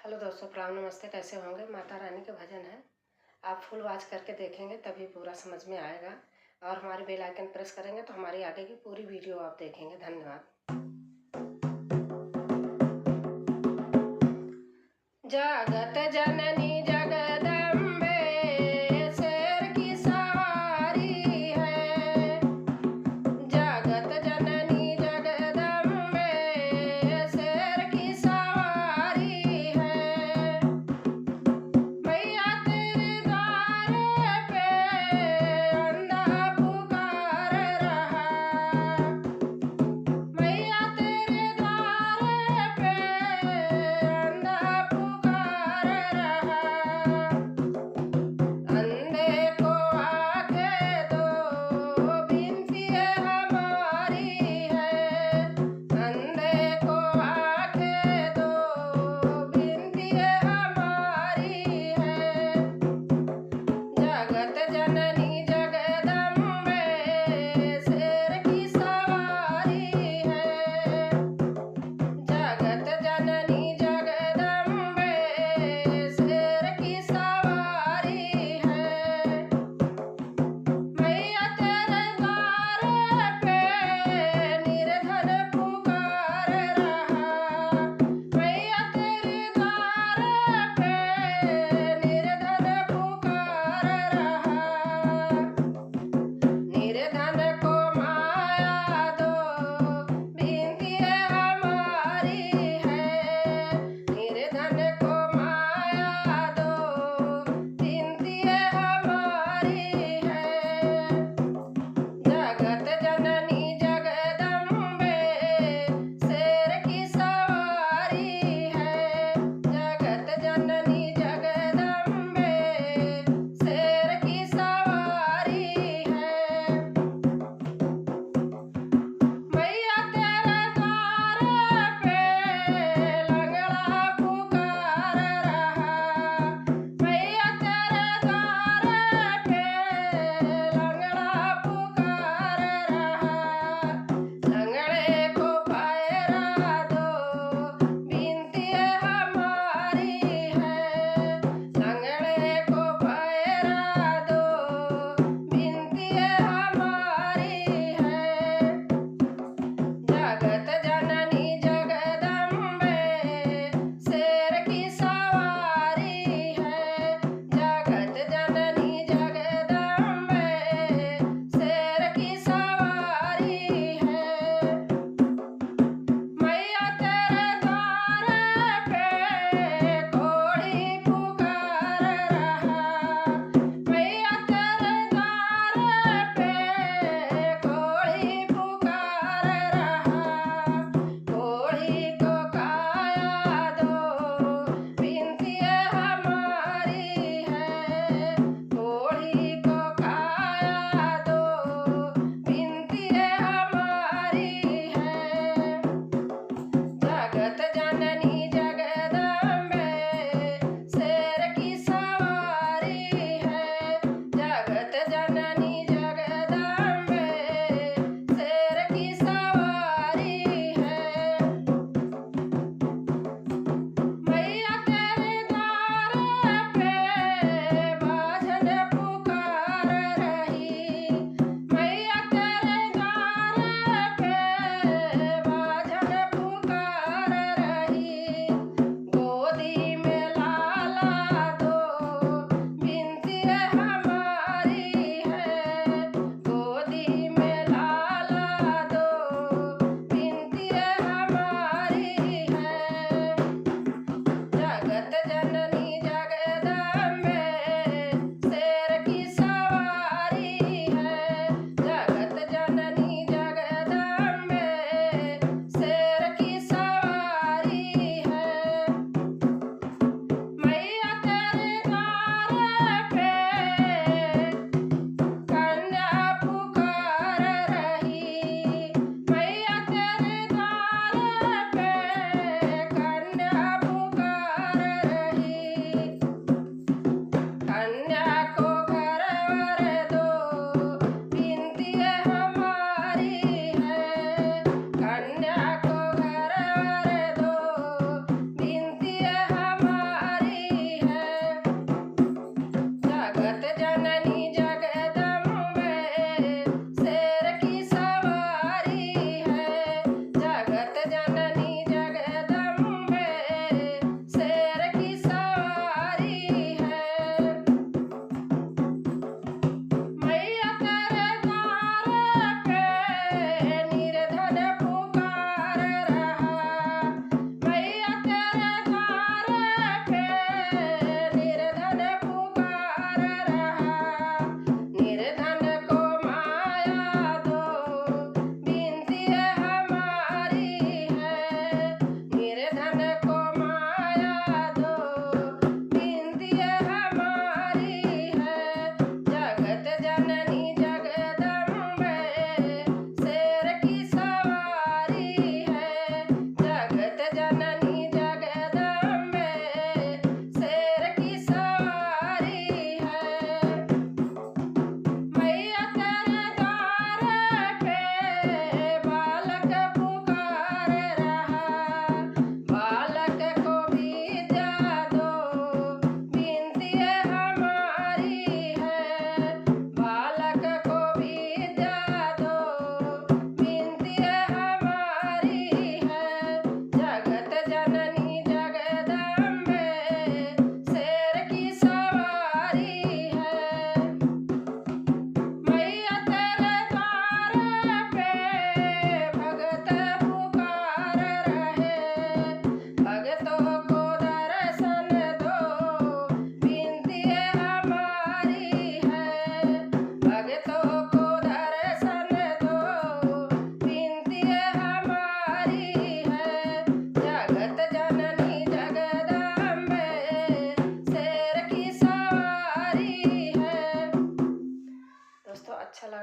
Hello दोस्तों, प्रणाम, नमस्ते। कैसे होंगे? माता रानी के भजन है। आप फुल वॉच करके देखेंगे तभी पूरा समझ में आएगा, और हमारे बेल आइकन प्रेस करेंगे तो हमारी आगे की पूरी वीडियो आप देखेंगे। धन्यवाद। जगत जननी जगदम्बे शेर की सवारी है। जगत जननी जगदम्बे शेर की सवारी है। मैया तेरे द्वार पे अंधा पुकार रहा। मैया तेरे द्वार पे अंधा पुकार रहा।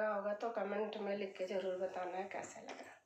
लगा होगा तो कमेंट में लिख के ज़रूर बताना है कैसा लगा।